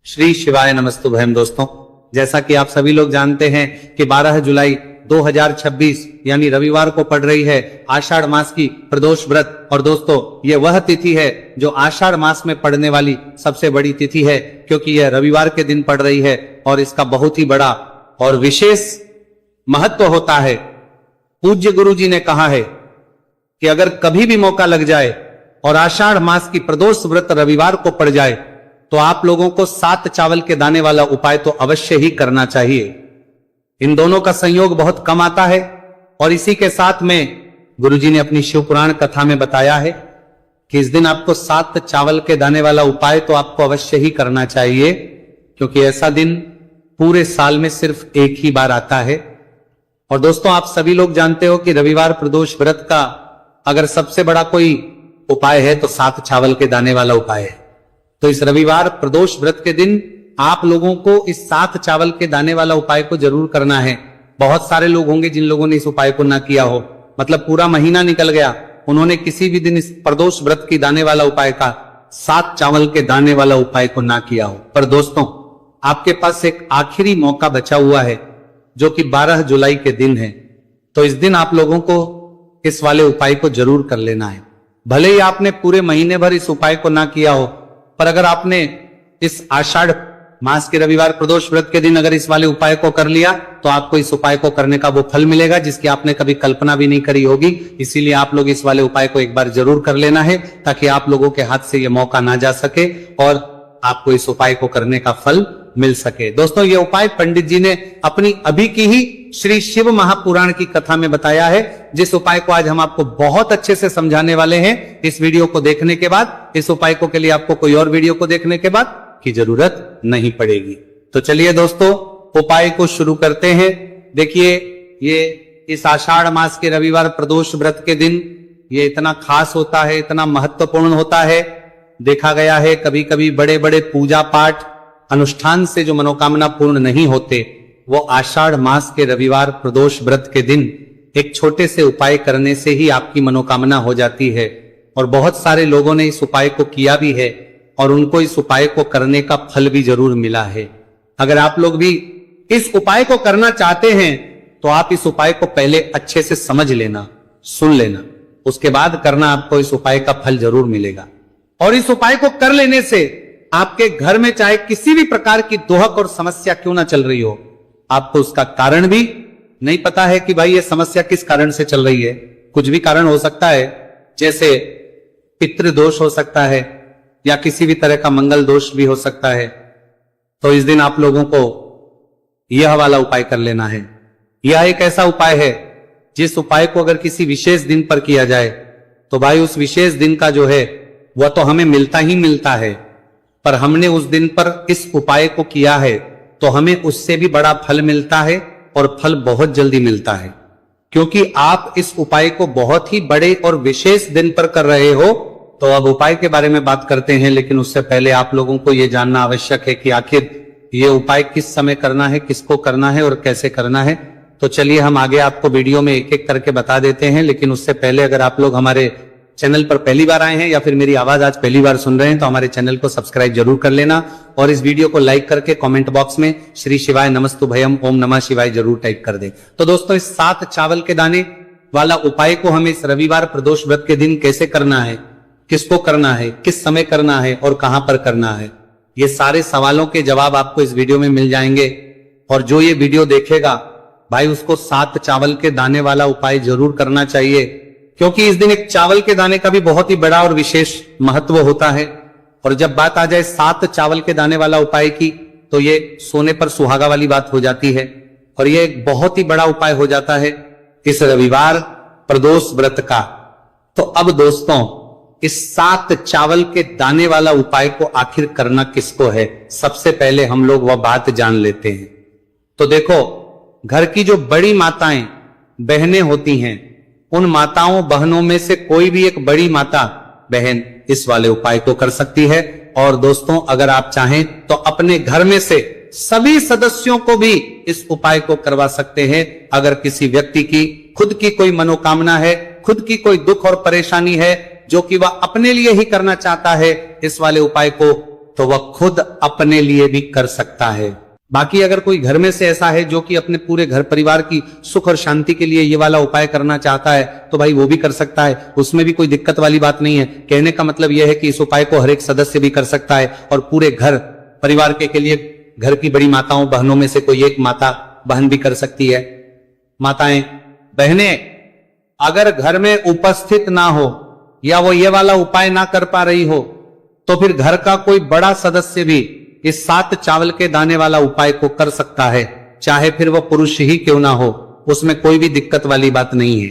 श्री शिवाय नमस्तुभयम। दोस्तों, जैसा कि आप सभी लोग जानते हैं कि 12 जुलाई 2026 यानी रविवार को पड़ रही है आषाढ़ मास की प्रदोष व्रत। और दोस्तों, ये वह तिथि है जो आषाढ़ मास में पड़ने वाली सबसे बड़ी तिथि है, क्योंकि यह रविवार के दिन पड़ रही है और इसका बहुत ही बड़ा और विशेष महत्व होता है। पूज्य गुरु जी ने कहा है कि अगर कभी भी मौका लग जाए और आषाढ़ मास की प्रदोष व्रत रविवार को पड़ जाए तो आप लोगों को 7 चावल के दाने वाला उपाय तो अवश्य ही करना चाहिए। इन दोनों का संयोग बहुत कम आता है और इसी के साथ में गुरुजी ने अपनी शिव पुराण कथा में बताया है कि इस दिन आपको 7 चावल के दाने वाला उपाय तो आपको अवश्य ही करना चाहिए, क्योंकि ऐसा दिन पूरे साल में सिर्फ एक ही बार आता है। और दोस्तों, आप सभी लोग जानते हो कि रविवार प्रदोष व्रत का अगर सबसे बड़ा कोई उपाय है तो 7 चावल के दाने वाला उपाय है। तो इस रविवार प्रदोष व्रत के दिन आप लोगों को इस 7 चावल के दाने वाला उपाय को जरूर करना है। बहुत सारे लोग होंगे जिन लोगों ने इस उपाय को ना किया हो, मतलब पूरा महीना निकल गया, उन्होंने किसी भी दिन इस प्रदोष व्रत की दाने वाला उपाय का 7 चावल के दाने वाला उपाय को ना किया हो। पर दोस्तों, आपके पास एक आखिरी मौका बचा हुआ है जो कि 12 जुलाई के दिन है। तो इस दिन आप लोगों को इस वाले उपाय को जरूर कर लेना है। भले ही आपने पूरे महीने भर इस उपाय को ना किया हो, पर अगर आपने इस आषाढ़ मास के रविवार प्रदोष व्रत के दिन अगर इस वाले उपाय को कर लिया तो आपको इस उपाय को करने का वो फल मिलेगा जिसकी आपने कभी कल्पना भी नहीं करी होगी। इसीलिए आप लोग इस वाले उपाय को एक बार जरूर कर लेना है, ताकि आप लोगों के हाथ से ये मौका ना जा सके और आपको इस उपाय को करने का फल मिल सके। दोस्तों, ये उपाय पंडित जी ने अपनी अभी की ही श्री शिव महापुराण की कथा में बताया है, जिस उपाय को आज हम आपको बहुत अच्छे से समझाने वाले हैं। इस वीडियो को देखने के बाद इस उपाय को के लिए आपको कोई और वीडियो को देखने के बाद की जरूरत नहीं पड़ेगी। तो चलिए दोस्तों, उपाय को शुरू करते हैं। देखिए, ये इस आषाढ़ मास के रविवार प्रदोष व्रत के दिन ये इतना खास होता है, इतना महत्वपूर्ण होता है। देखा गया है कभी कभी बड़े बड़े पूजा पाठ अनुष्ठान से जो मनोकामना पूर्ण नहीं होते, वो आषाढ़ मास के रविवार प्रदोष व्रत के दिन एक छोटे से उपाय करने से ही आपकी मनोकामना हो जाती है। और बहुत सारे लोगों ने इस उपाय को किया भी है और उनको इस उपाय को करने का फल भी जरूर मिला है। अगर आप लोग भी इस उपाय को करना चाहते हैं तो आप इस उपाय को पहले अच्छे से समझ लेना, सुन लेना, उसके बाद करना, आपको इस उपाय का फल जरूर मिलेगा। और इस उपाय को कर लेने से आपके घर में चाहे किसी भी प्रकार की दोहक और समस्या क्यों ना चल रही हो, आपको उसका कारण भी नहीं पता है कि भाई ये समस्या किस कारण से चल रही है। कुछ भी कारण हो सकता है, जैसे पितृदोष हो सकता है या किसी भी तरह का मंगल दोष भी हो सकता है। तो इस दिन आप लोगों को यह वाला उपाय कर लेना है। यह एक ऐसा उपाय है जिस उपाय को अगर किसी विशेष दिन पर किया जाए तो भाई उस विशेष दिन का जो है वह तो हमें मिलता ही मिलता है, पर हमने उस दिन पर इस उपाय को किया है तो हमें उससे भी बड़ा फल मिलता है और फल बहुत जल्दी मिलता है, क्योंकि आप इस उपाय को बहुत ही बड़े और विशेष दिन पर कर रहे हो। तो अब उपाय के बारे में बात करते हैं, लेकिन उससे पहले आप लोगों को यह जानना आवश्यक है कि आखिर ये उपाय किस समय करना है, किसको करना है और कैसे करना है। तो चलिए हम आगे आपको वीडियो में एक एक करके बता देते हैं। लेकिन उससे पहले अगर आप लोग हमारे चैनल पर पहली बार आए हैं या फिर मेरी आवाज आज पहली बार सुन रहे हैं तो हमारे चैनल को सब्सक्राइब जरूर कर लेना और इस वीडियो को लाइक करके कमेंट बॉक्स में श्री शिवाय नमस्तुभयम ओम नमः शिवाय जरूर टाइप कर दें। तो दोस्तों, इस 7 चावल के दाने वाला उपाय को हमें इस रविवार प्रदोष व्रत के दिन कैसे करना है, किसको करना है, किस समय करना है और कहां पर करना है, ये सारे सवालों के जवाब आपको इस वीडियो में मिल जाएंगे। और जो ये वीडियो देखेगा भाई उसको 7 चावल के दाने वाला उपाय जरूर करना चाहिए, क्योंकि इस दिन एक चावल के दाने का भी बहुत ही बड़ा और विशेष महत्व होता है। और जब बात आ जाए 7 चावल के दाने वाला उपाय की तो ये सोने पर सुहागा वाली बात हो जाती है और ये एक बहुत ही बड़ा उपाय हो जाता है इस रविवार प्रदोष व्रत का। तो अब दोस्तों, इस 7 चावल के दाने वाला उपाय को आखिर करना किसको है, सबसे पहले हम लोग वह बात जान लेते हैं। तो देखो, घर की जो बड़ी माताएं बहनें होती हैं, उन माताओं बहनों में से कोई भी एक बड़ी माता बहन इस वाले उपाय को कर सकती है। और दोस्तों, अगर आप चाहें तो अपने घर में से सभी सदस्यों को भी इस उपाय को करवा सकते हैं। अगर किसी व्यक्ति की खुद की कोई मनोकामना है, खुद की कोई दुख और परेशानी है जो कि वह अपने लिए ही करना चाहता है, इस वाले उपाय को तो वह खुद अपने लिए भी कर सकता है। बाकी अगर कोई घर में से ऐसा है जो कि अपने पूरे घर परिवार की सुख और शांति के लिए ये वाला उपाय करना चाहता है तो भाई वो भी कर सकता है, उसमें भी कोई दिक्कत वाली बात नहीं है। कहने का मतलब यह है कि इस उपाय को हर एक सदस्य भी कर सकता है और पूरे घर परिवार के लिए घर की बड़ी माताओं बहनों में से कोई एक माता बहन भी कर सकती है। माताएं बहनें अगर घर में उपस्थित ना हो या वो ये वाला उपाय ना कर पा रही हो तो फिर घर का कोई बड़ा सदस्य भी इस 7 चावल के दाने वाला उपाय को कर सकता है, चाहे फिर वो पुरुष ही क्यों ना हो, उसमें कोई भी दिक्कत वाली बात नहीं है।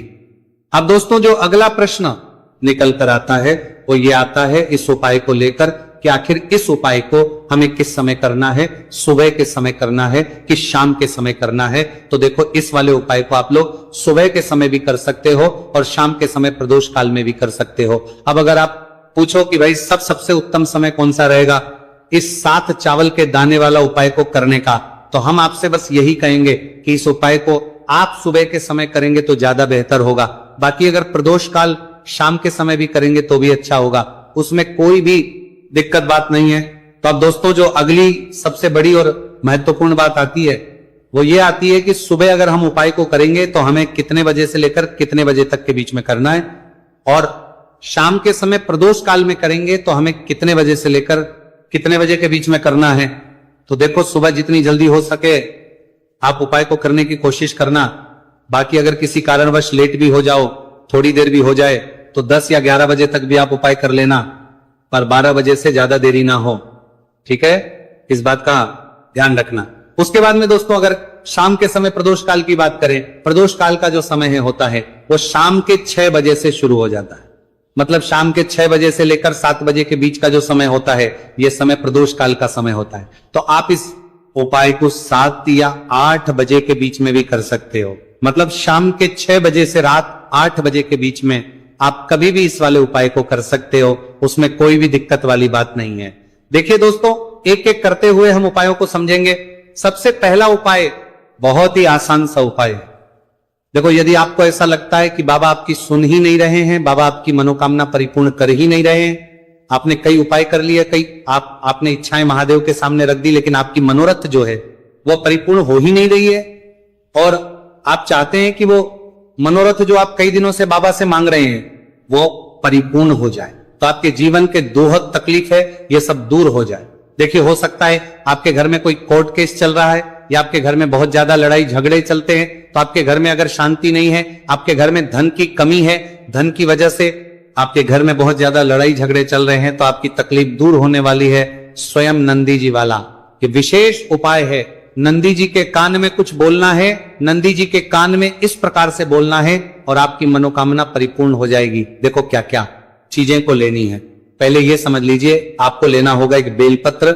अब दोस्तों जो अगला प्रश्न निकल कर आता है वो ये आता है इस उपाय को लेकर कि आखिर इस उपाय को हमें किस समय करना है, सुबह के समय करना है कि शाम के समय करना है। तो देखो इस वाले उपाय को आप लोग सुबह के समय भी कर सकते हो और शाम के समय प्रदोष काल में भी कर सकते हो। अब अगर आप पूछो कि भाई सबसे उत्तम समय कौन सा रहेगा इस 7 चावल के दाने वाला उपाय को करने का, तो हम आपसे बस यही कहेंगे कि इस उपाय को आप सुबह के समय करेंगे तो ज्यादा बेहतर होगा। बाकी अगर प्रदोष काल शाम के समय भी करेंगे तो भी अच्छा होगा, उसमें कोई भी दिक्कत बात नहीं है। तो अब दोस्तों जो अगली सबसे बड़ी और महत्वपूर्ण बात आती है वो ये आती है कि सुबह अगर हम उपाय को करेंगे तो हमें कितने बजे से लेकर कितने बजे तक के बीच में करना है, और शाम के समय प्रदोष काल में करेंगे तो हमें कितने बजे से लेकर कितने बजे के बीच में करना है। तो देखो सुबह जितनी जल्दी हो सके आप उपाय को करने की कोशिश करना। बाकी अगर किसी कारणवश लेट भी हो जाओ, थोड़ी देर भी हो जाए, तो 10 या 11 बजे तक भी आप उपाय कर लेना, पर 12 बजे से ज्यादा देरी ना हो, ठीक है, इस बात का ध्यान रखना। उसके बाद में दोस्तों अगर शाम के समय प्रदोष काल की बात करें, प्रदोष काल का जो समय है होता है वो शाम के 6 बजे से शुरू हो जाता है। मतलब शाम के 6 बजे से लेकर 7 बजे के बीच का जो समय होता है यह समय प्रदोष काल का समय होता है। तो आप इस उपाय को 7 या 8 बजे के बीच में भी कर सकते हो। मतलब शाम के 6 बजे से रात 8 बजे के बीच में आप कभी भी इस वाले उपाय को कर सकते हो, उसमें कोई भी दिक्कत वाली बात नहीं है। देखिए दोस्तों एक एक करते हुए हम उपायों को समझेंगे। सबसे पहला उपाय बहुत ही आसान सा उपाय है। देखो यदि आपको ऐसा लगता है कि बाबा आपकी सुन ही नहीं रहे हैं, बाबा आपकी मनोकामना परिपूर्ण कर ही नहीं रहे हैं, आपने कई उपाय कर लिए, कई आपने इच्छाएं महादेव के सामने रख दी, लेकिन आपकी मनोरथ जो है वो परिपूर्ण हो ही नहीं रही है, और आप चाहते हैं कि वो मनोरथ जो आप कई दिनों से बाबा से मांग रहे हैं वो परिपूर्ण हो जाए, तो आपके जीवन के दुहक तकलीफ है ये सब दूर हो जाए। देखिए हो सकता है आपके घर में कोई कोर्ट केस चल रहा है या आपके घर में बहुत ज्यादा लड़ाई झगड़े चलते हैं, तो आपके घर में अगर शांति नहीं है, आपके घर में धन की कमी है, धन की वजह से आपके घर में बहुत ज्यादा लड़ाई झगड़े चल रहे हैं, तो आपकी तकलीफ दूर होने वाली है। स्वयं नंदी जी वाला ये विशेष उपाय है। नंदी जी के कान में कुछ बोलना है, नंदी जी के कान में इस प्रकार से बोलना है और आपकी मनोकामना परिपूर्ण हो जाएगी। देखो क्या क्या चीजें को लेनी है, पहले ये समझ लीजिए। आपको लेना होगा एक बेलपत्र,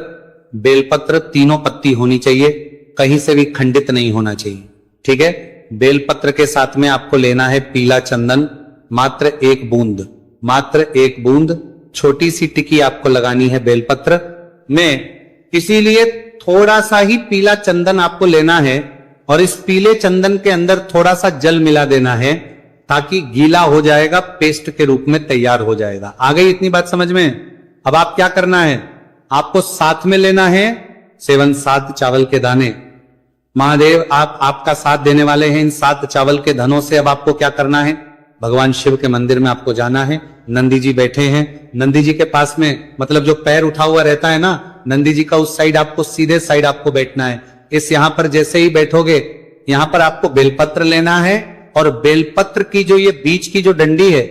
बेलपत्र 3 पत्ती होनी चाहिए, कहीं से भी खंडित नहीं होना चाहिए, ठीक है। बेलपत्र के साथ में आपको लेना है पीला चंदन, मात्र 1 बूंद, मात्र 1 बूंद। छोटी सी टिकी आपको लगानी है बेलपत्र में, इसीलिए थोड़ा सा ही पीला चंदन आपको लेना है और इस पीले चंदन के अंदर थोड़ा सा जल मिला देना है ताकि गीला हो जाएगा, पेस्ट के रूप में तैयार हो जाएगा। आ गई इतनी बात समझ में। अब आप क्या करना है, आपको साथ में लेना है 7 चावल के दाने। महादेव आपका साथ देने वाले हैं इन 7 चावल के धनों से। अब आपको क्या करना है, भगवान शिव के मंदिर में आपको जाना है। नंदी जी बैठे हैं, नंदी जी के पास में मतलब जो पैर उठा हुआ रहता है ना नंदी जी का, उस साइड आपको सीधे साइड आपको बैठना है। इस यहां पर जैसे ही बैठोगे यहां पर आपको बेलपत्र लेना है और बेलपत्र की जो ये बीच की जो डंडी है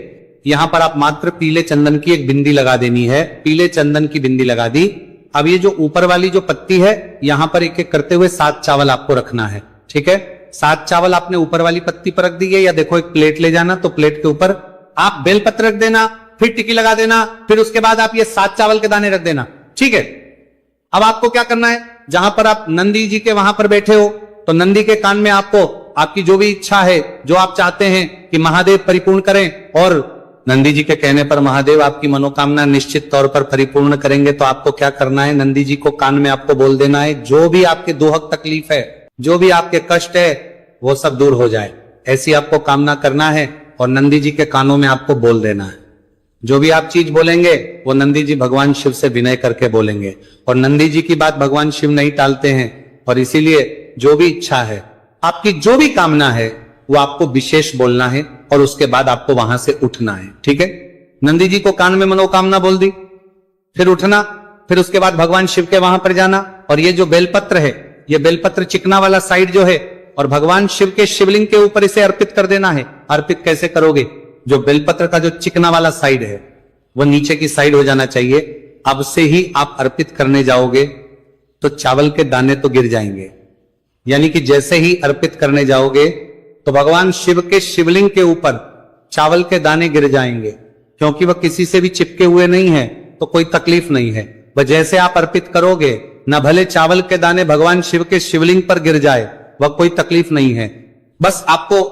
यहां पर आप मात्र पीले चंदन की एक बिंदी लगा देनी है। पीले चंदन की बिंदी लगा दी। अब ये जो ऊपर वाली जो पत्ती है यहां पर एक एक करते हुए 7 चावल आपको रखना है, ठीक है। 7 चावल आपने ऊपर वाली पत्ती पर रख दी है, या देखो एक प्लेट ले जाना, तो प्लेट के ऊपर आप बेलपत्र रख देना, फिर टिकी लगा देना, फिर उसके बाद आप ये 7 चावल के दाने रख देना, ठीक है। अब आपको क्या करना है, जहां पर आप नंदी जी के वहां पर बैठे हो तो नंदी के कान में आपको आपकी जो भी इच्छा है, जो आप चाहते हैं कि महादेव परिपूर्ण करें, और नंदी जी के कहने पर महादेव आपकी मनोकामना निश्चित तौर पर परिपूर्ण करेंगे, तो आपको क्या करना है, नंदी जी को कान में आपको बोल देना है जो भी आपके दुहक तकलीफ है, जो भी आपके कष्ट है वो सब दूर हो जाए, ऐसी आपको कामना करना है और नंदी जी के कानों में आपको बोल देना है। जो भी आप चीज बोलेंगे वो नंदी जी भगवान शिव से विनय करके बोलेंगे, और नंदी जी की बात भगवान शिव नहीं टालते हैं। और इसीलिए जो भी इच्छा है, आपकी जो भी कामना है, वो आपको विशेष बोलना है और उसके बाद आपको वहां से उठना है। ठीक है, नंदी जी को कान में मनोकामना बोल दी, फिर उठना, फिर उसके बाद भगवान शिव के वहां पर जाना, और ये जो बेलपत्र है, ये बेलपत्र चिकना वाला साइड जो है, और भगवान शिव के शिवलिंग के ऊपर इसे अर्पित कर देना है। अर्पित कैसे करोगे? जो बेलपत्र का जो चिकना वाला साइड है वो नीचे की साइड हो जाना चाहिए। अब से ही आप अर्पित करने जाओगे तो चावल के दाने तो गिर जाएंगे, यानी कि जैसे ही अर्पित करने जाओगे तो भगवान शिव के शिवलिंग के ऊपर चावल के दाने गिर जाएंगे, क्योंकि वह किसी से भी चिपके हुए नहीं है, तो कोई तकलीफ नहीं है। वह जैसे आप अर्पित करोगे, न भले चावल के दाने भगवान शिव के शिवलिंग पर गिर जाए, वह कोई तकलीफ नहीं है। बस आपको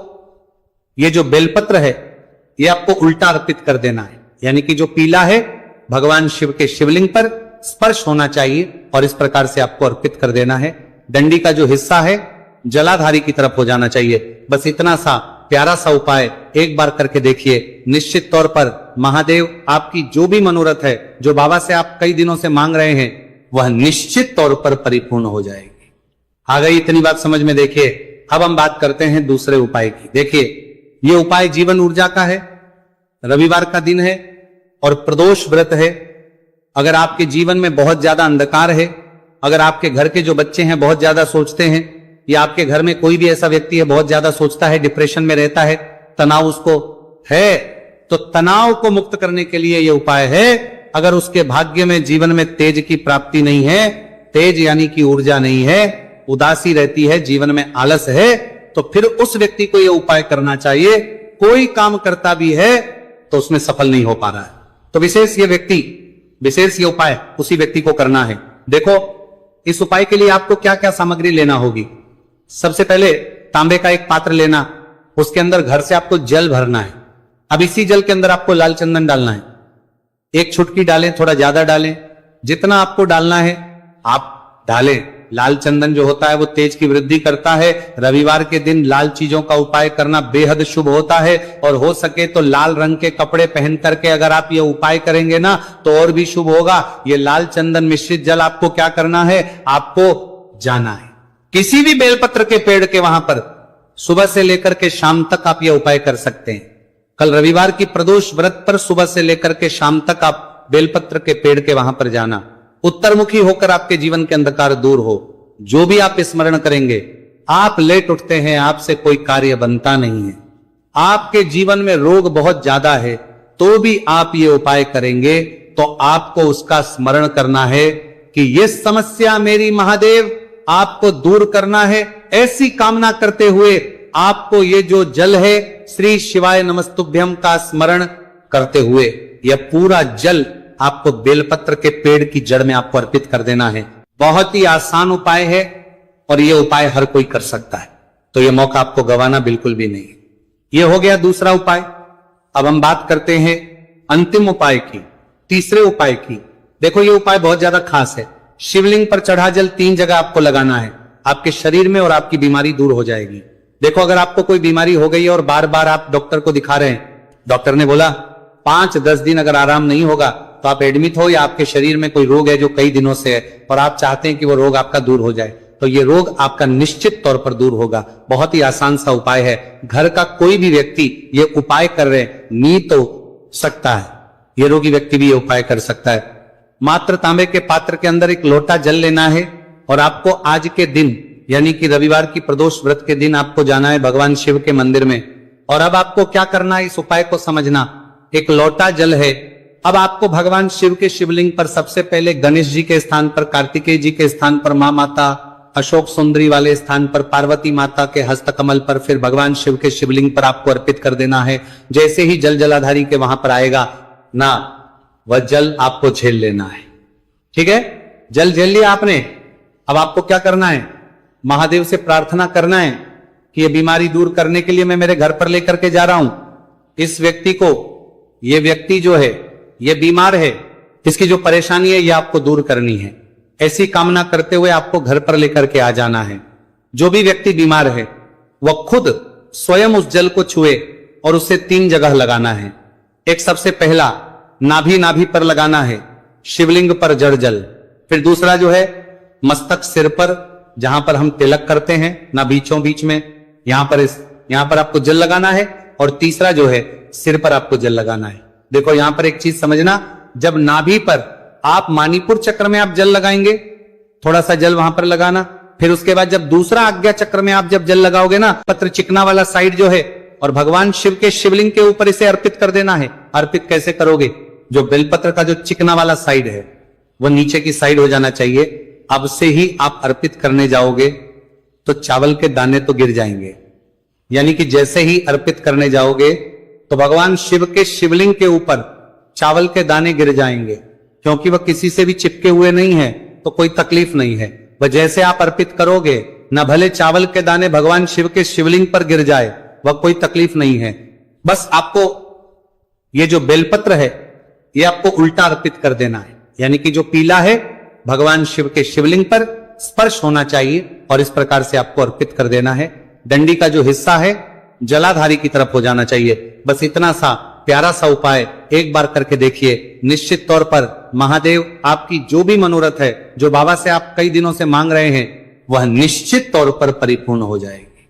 ये जो बेलपत्र है ये आपको उल्टा अर्पित कर देना है, यानी कि जो पीला है भगवान शिव के शिवलिंग पर स्पर्श होना चाहिए, और इस प्रकार से आपको अर्पित कर देना है। डंडी का जो हिस्सा है जलाधारी की तरफ हो जाना चाहिए। बस इतना सा प्यारा सा उपाय एक बार करके देखिए, निश्चित तौर पर महादेव आपकी जो भी मनोरथ है, जो बाबा से आप कई दिनों से मांग रहे हैं, वह निश्चित तौर पर परिपूर्ण हो जाएगी। आ गई इतनी बात समझ में? देखिए, अब हम बात करते हैं दूसरे उपाय की। देखिए, ये उपाय जीवन ऊर्जा का है, रविवार का दिन है और प्रदोष व्रत है। अगर आपके जीवन में बहुत ज्यादा अंधकार है, अगर आपके घर के जो बच्चे हैं बहुत ज्यादा सोचते हैं, या आपके घर में कोई भी ऐसा व्यक्ति है बहुत ज्यादा सोचता है, डिप्रेशन में रहता है, तनाव उसको है, तो तनाव को मुक्त करने के लिए यह उपाय है। अगर उसके भाग्य में जीवन में तेज की प्राप्ति नहीं है, तेज यानी कि ऊर्जा नहीं है, उदासी रहती है, जीवन में आलस है, तो फिर उस व्यक्ति को यह उपाय करना चाहिए। कोई काम करता भी है तो उसमें सफल नहीं हो पा रहा है, तो विशेष ये उपाय उसी व्यक्ति को करना है। देखो, इस उपाय के लिए आपको क्या क्या सामग्री लेना होगी। सबसे पहले तांबे का एक पात्र लेना, उसके अंदर घर से आपको जल भरना है। अब इसी जल के अंदर आपको लाल चंदन डालना है। एक चुटकी डालें, थोड़ा ज्यादा डालें, जितना आपको डालना है आप डालें। लाल चंदन जो होता है वो तेज की वृद्धि करता है। रविवार के दिन लाल चीजों का उपाय करना बेहद शुभ होता है, और हो सके तो लाल रंग के कपड़े पहन करके अगर आप ये उपाय करेंगे ना तो और भी शुभ होगा। ये लाल चंदन मिश्रित जल आपको क्या करना है, आपको जाना है किसी भी बेलपत्र के पेड़ के वहां पर, सुबह से लेकर के शाम तक आप ये उपाय कर सकते हैं। कल रविवार की प्रदोष व्रत पर सुबह से लेकर के शाम तक आप बेलपत्र के पेड़ के वहां पर जाना। उत्तरमुखी होकर आपके जीवन के अंधकार दूर हो। जो भी आप स्मरण करेंगे, आप लेट उठते हैं, आपसे कोई कार्य बनता नहीं है, आपके जीवन में रोग बहुत ज्यादा है, तो भी आप ये उपाय करेंगे तो आपको उसका स्मरण करना है कि ये समस्या मेरी महादेव आपको दूर करना है। ऐसी कामना करते हुए आपको ये जो जल है श्री शिवाय नमस्तुभ्यम का स्मरण करते हुए यह पूरा जल आपको बेलपत्र के पेड़ की जड़ में आपको अर्पित कर देना है। बहुत ही आसान उपाय है और यह उपाय हर कोई कर सकता है, तो यह मौका आपको गंवाना बिल्कुल भी नहीं। यह हो गया दूसरा उपाय। अब हम बात करते हैं अंतिम उपाय की, तीसरे उपाय की। देखो, यह उपाय बहुत ज्यादा खास है। शिवलिंग पर चढ़ा जल 3 जगह आपको लगाना है, आपके शरीर में, और आपकी बीमारी दूर हो जाएगी। देखो, अगर आपको कोई बीमारी हो गई है और बार बार आप डॉक्टर को दिखा रहे हैं, डॉक्टर ने बोला 5-10 दिन अगर आराम नहीं होगा तो आप एडमिट हो, या आपके शरीर में कोई रोग है जो कई दिनों से है और आप चाहते हैं कि वो रोग आपका दूर हो जाए, तो ये रोग आपका निश्चित तौर पर दूर होगा। बहुत ही आसान सा उपाय है। घर का कोई भी व्यक्ति ये उपाय कर रहे नी तो सकता है, ये रोगी व्यक्ति भी ये उपाय कर सकता है। मात्र तांबे के पात्र के अंदर 1 लोटा जल लेना है, और आपको आज के दिन यानी कि रविवार की प्रदोष व्रत के दिन आपको जाना है भगवान शिव के मंदिर में। और अब आपको क्या करना है, इस उपाय को समझना। 1 लोटा जल है, अब आपको भगवान शिव के शिवलिंग पर सबसे पहले गणेश जी के स्थान पर, कार्तिकेय जी के स्थान पर, मां माता अशोक सुंदरी वाले स्थान पर, पार्वती माता के हस्तकमल पर, फिर भगवान शिव के शिवलिंग पर आपको अर्पित कर देना है। जैसे ही जल जलाधारी के वहां पर आएगा ना, वह जल आपको झेल लेना है। ठीक है, जल झेल लिया आपने। अब आपको क्या करना है, महादेव से प्रार्थना करना है कि ये बीमारी दूर करने के लिए मैं मेरे घर पर लेकर के जा रहा हूं इस व्यक्ति को। ये व्यक्ति जो है ये बीमार है, इसकी जो परेशानी है ये आपको दूर करनी है। ऐसी कामना करते हुए आपको घर पर लेकर के आ जाना है। जो भी व्यक्ति बीमार है वह खुद स्वयं उस जल को छुए और उसे 3 जगह लगाना है। एक सबसे पहला नाभि पर लगाना है, शिवलिंग पर जड़ जल। फिर दूसरा जो है मस्तक सिर पर, जहां पर हम तिलक करते हैं ना बीचों बीच में, यहां पर आपको जल लगाना है। और तीसरा जो है सिर पर आपको जल लगाना है। देखो यहां पर एक चीज समझना, जब नाभि पर आप मणिपुर चक्र में आप जल लगाएंगे, थोड़ा सा जल वहां पर लगाना। फिर उसके बाद जब दूसरा आज्ञा चक्र में आप जब जल लगाओगे ना, पत्र चिकना वाला साइड जो है, और भगवान शिव के शिवलिंग के ऊपर इसे अर्पित कर देना है। अर्पित कैसे करोगे? जो बेलपत्र का जो चिकना वाला साइड है वो नीचे की साइड हो जाना चाहिए। अब से ही आप अर्पित करने जाओगे तो चावल के दाने तो गिर जाएंगे, यानी कि जैसे ही अर्पित करने जाओगे तो भगवान शिव के शिवलिंग के ऊपर चावल के दाने गिर जाएंगे, क्योंकि वह किसी से भी चिपके हुए नहीं है तो कोई तकलीफ नहीं है। वह जैसे आप अर्पित करोगे, न भले चावल के दाने भगवान शिव के शिवलिंग पर गिर जाए, वह कोई तकलीफ नहीं है। बस आपको ये जो बेलपत्र है ये आपको उल्टा अर्पित कर देना है, यानी कि जो पीला है भगवान शिव के शिवलिंग पर स्पर्श होना चाहिए और इस प्रकार से आपको अर्पित कर देना है। डंडी का जो हिस्सा है जलाधारी की तरफ हो जाना चाहिए। बस इतना सा प्यारा सा उपाय एक बार करके देखिए। निश्चित तौर पर महादेव आपकी जो भी मनोरथ है, जो बाबा से आप कई दिनों से मांग रहे हैं, वह निश्चित तौर पर परिपूर्ण हो जाएगी।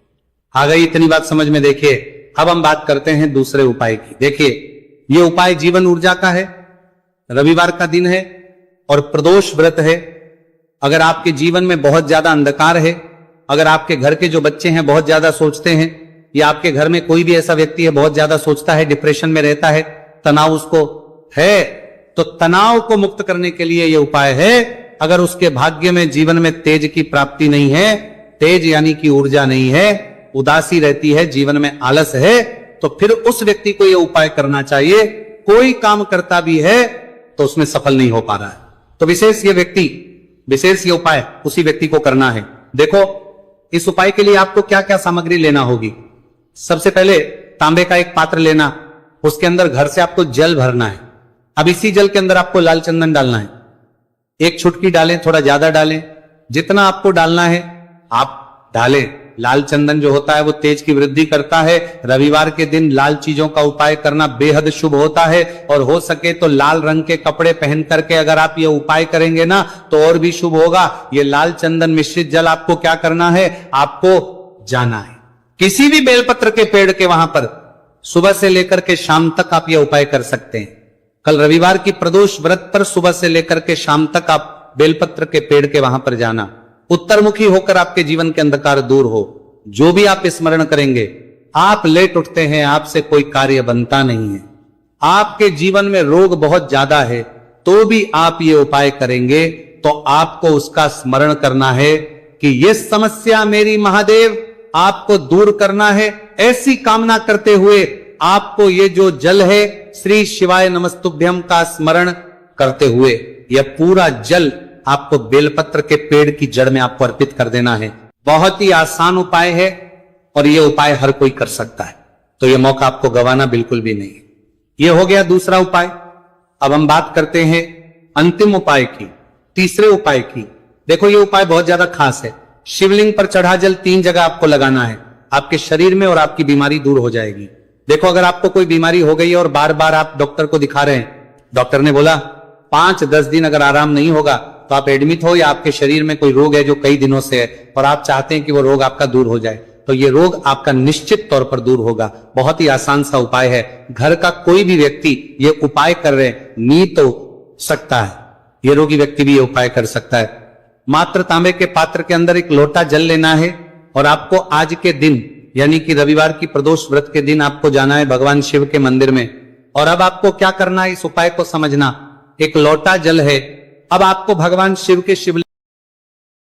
आ गई इतनी बात समझ में? देखिए अब हम बात करते हैं दूसरे उपाय की। देखिए ये उपाय जीवन ऊर्जा का है, रविवार का दिन है और प्रदोष व्रत है। अगर आपके जीवन में बहुत ज्यादा अंधकार है, अगर आपके घर के जो बच्चे हैं बहुत ज्यादा सोचते हैं, या आपके घर में कोई भी ऐसा व्यक्ति है बहुत ज्यादा सोचता है, डिप्रेशन में रहता है, तनाव उसको है, तो तनाव को मुक्त करने के लिए यह उपाय है। अगर उसके भाग्य में जीवन में तेज की प्राप्ति नहीं है, तेज यानी कि ऊर्जा नहीं है, उदासी रहती है, जीवन में आलस है, तो फिर उस व्यक्ति को यह उपाय करना चाहिए। कोई काम करता भी है तो उसमें सफल नहीं हो पा रहा है, तो विशेष ये उपाय उसी व्यक्ति को करना है। देखो इस उपाय के लिए आपको क्या क्या सामग्री लेना होगी। सबसे पहले तांबे का एक पात्र लेना, उसके अंदर घर से आपको जल भरना है। अब इसी जल के अंदर आपको लाल चंदन डालना है। एक चुटकी डालें, थोड़ा ज्यादा डालें, जितना आपको डालना है आप डालें। लाल चंदन जो होता है वो तेज की वृद्धि करता है। रविवार के दिन लाल चीजों का उपाय करना बेहद शुभ होता है, और हो सके तो लाल रंग के कपड़े पहन करके अगर आप ये उपाय करेंगे ना तो और भी शुभ होगा। ये लाल चंदन मिश्रित जल आपको क्या करना है, आपको जाना है किसी भी बेलपत्र के पेड़ के वहां पर, सुबह से लेकर के शाम तक आप ये उपाय कर सकते हैं। कल रविवार की प्रदोष व्रत पर सुबह से लेकर के शाम तक आप बेलपत्र के पेड़ के वहां पर जाना। उत्तरमुखी होकर आपके जीवन के अंधकार दूर हो। जो भी आप स्मरण करेंगे, आप लेट उठते हैं, आपसे कोई कार्य बनता नहीं है, आपके जीवन में रोग बहुत ज्यादा है, तो भी आप ये उपाय करेंगे तो आपको उसका स्मरण करना है कि ये समस्या मेरी महादेव आपको दूर करना है। ऐसी कामना करते हुए आपको ये जो जल है श्री शिवाय नमस्तुभ्यम का स्मरण करते हुए यह पूरा जल आपको बेलपत्र के पेड़ की जड़ में आपको अर्पित कर देना है। बहुत ही आसान उपाय है और यह उपाय हर कोई कर सकता है, तो यह मौका आपको गंवाना बिल्कुल भी नहीं है। यह हो गया दूसरा उपाय। अब हम बात करते हैं अंतिम उपाय की, तीसरे उपाय की। देखो यह उपाय बहुत ज्यादा खास है। शिवलिंग पर चढ़ा जल 3 जगह आपको लगाना है, आपके शरीर में, और आपकी बीमारी दूर हो जाएगी। देखो अगर आपको कोई बीमारी हो गई है और बार बार आप डॉक्टर को दिखा रहे हैं, डॉक्टर ने बोला 5-10 दिन अगर आराम नहीं होगा तो आप एडमिट हो, या आपके शरीर में कोई रोग है जो कई दिनों से है और आप चाहते हैं कि वो रोग आपका दूर हो जाए, तो ये रोग आपका निश्चित तौर पर दूर होगा। बहुत ही आसान सा उपाय है। घर का कोई भी व्यक्ति ये उपाय कर रहे नी तो सकता है, ये रोगी व्यक्ति भी ये उपाय कर सकता है। मात्र तांबे के पात्र के अंदर एक लोटा जल लेना है और आपको आज के दिन यानी कि रविवार की प्रदोष व्रत के दिन आपको जाना है भगवान शिव के मंदिर में। और अब आपको क्या करना है, इस उपाय को समझना। एक लोटा जल है, अब आपको भगवान शिव के शिवलिंग